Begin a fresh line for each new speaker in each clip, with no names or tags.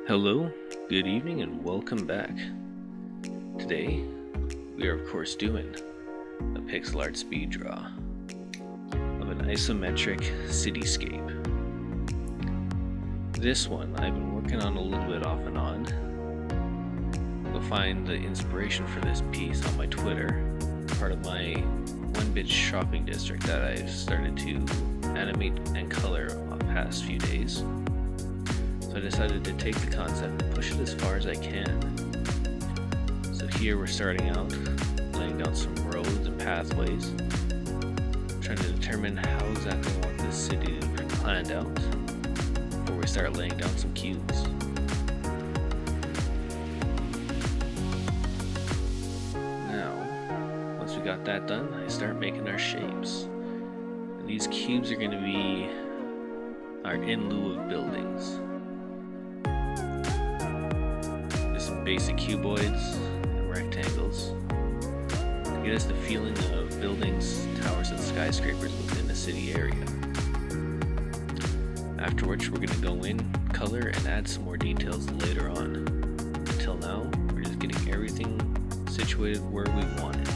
Hello, good evening, and welcome back. Today, we are of course doing a pixel art speed draw of an isometric cityscape. This one I've been working on a little bit off and on. You'll find the inspiration for this piece on my Twitter, part of my 1-bit shopping district that I've started to animate and color the past few days. So I decided to take the concept and push it as far as I can. So here we're starting out, laying down some roads and pathways, trying to determine how exactly I want this city to be planned out before we start laying down some cubes. Now, once we got that done, I start making our shapes. And these cubes are going to be our in lieu of buildings. Basic cuboids and rectangles to get us the feeling of buildings, towers, and skyscrapers within a city area. Afterwards, we're going to go in, color, and add some more details later on. Until now, we're just getting everything situated where we want it.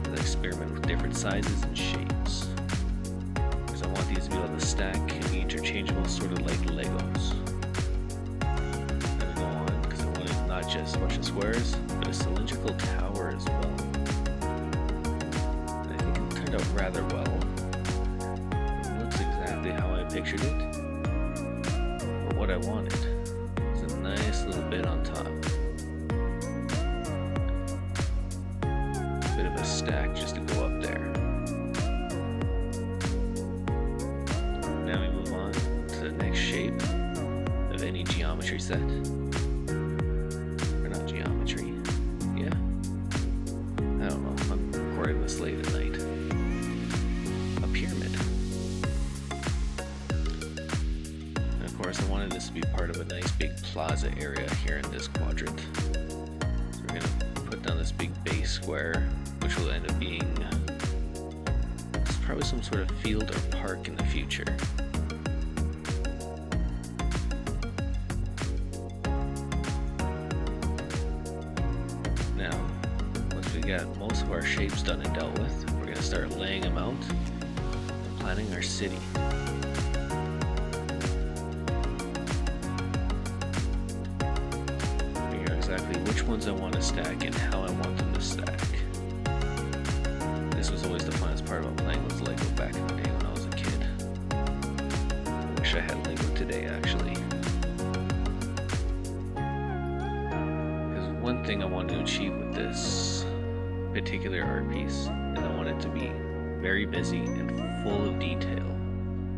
I'll experiment with different sizes and shapes, because I want these to be able to stack and be interchangeable, sort of like Legos. Not just a bunch of squares, but a cylindrical tower as well. And I think it turned out rather well. It looks exactly how I pictured it, but what I wanted is a nice little bit on top. A bit of a stack just to go up there. Now we move on to the next shape of any geometry set. This late at night. A pyramid. And of course I wanted this to be part of a nice big plaza area here in this quadrant. So we're going to put down this big base square, which will end up being probably some sort of field or park in the future. Now, we got most of our shapes done and dealt with, we're going to start laying them out and planning our city. Figure out exactly which ones I want to stack and how I want them to stack. This was always the funnest part about playing with Lego back in the day when I was a kid. I wish I had Lego today, actually. Because one thing I wanted to achieve with this particular art piece is I want it to be very busy and full of detail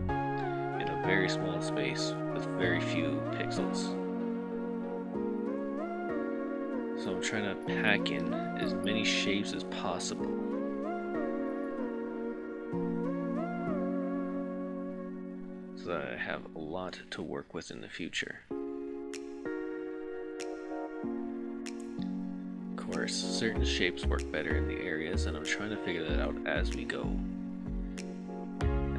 in a very small space with very few pixels. So I'm trying to pack in as many shapes as possible. So that I have a lot to work with in the future. Of course, certain shapes work better in the areas, and I'm trying to figure that out as we go.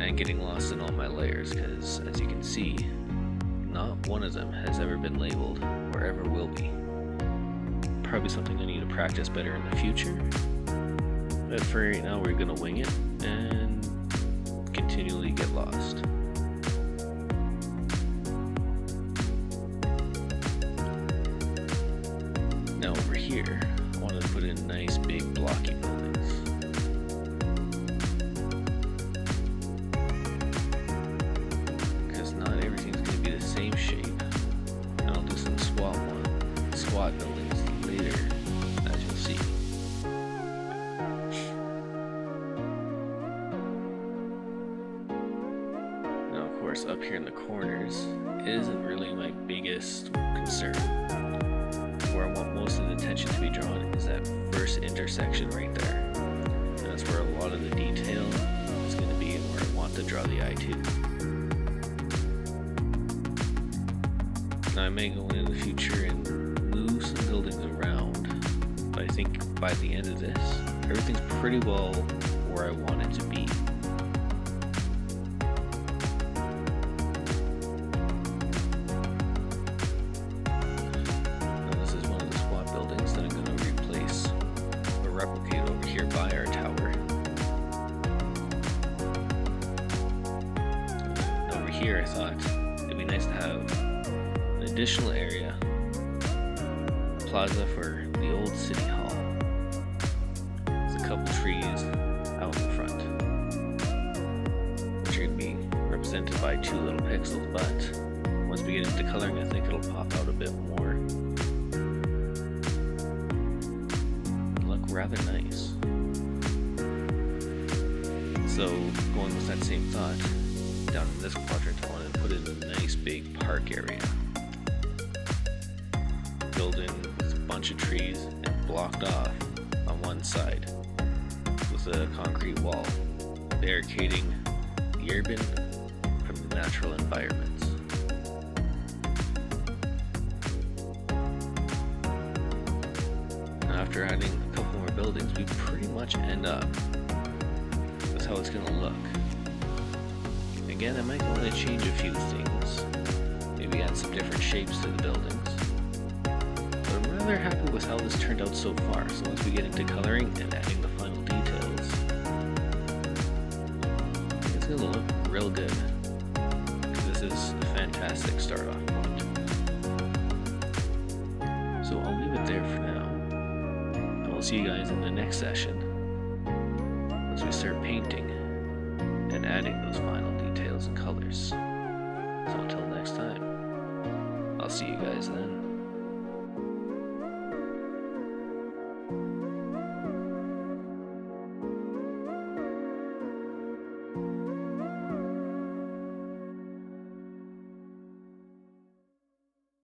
And getting lost in all my layers, because as you can see, not one of them has ever been labeled or ever will be. Probably something I need to practice better in the future. But for right now, we're going to wing it and continually get lost. Now over here, I wanted to put in nice big blocky buildings. Because not everything's going to be the same shape. And I'll do some squat buildings later, as you'll see. Now of course up here in the corners isn't really my biggest concern. Where I want most of the attention to be drawn is that first intersection right there. And that's where a lot of the detail is going to be and where I want to draw the eye to. Now I may go in the future and move some buildings around, but I think by the end of this, everything's pretty well where I want it to be. have an additional area, plaza for the old city hall. There's a couple trees out in front, which are going to be represented by two little pixels, but once we get into coloring, I think it'll pop out a bit more. Look rather nice. So, going with that same thought, down in this quadrant, I want to put in a nice big park area. Built in with a bunch of trees and blocked off on one side with a concrete wall, barricading the urban from the natural environments. Now, after adding a couple more buildings, we pretty much end up with how it's going to look. Again, I might want to change a few things, maybe add some different shapes to the buildings, but I'm rather happy with how this turned out so far. So once we get into coloring and adding the final details, it's going to look real good. This is a fantastic start off point. So I'll leave it there for now, and I'll see you guys in the next session once we start painting and adding those final details and colors. So until next time, I'll see you guys then.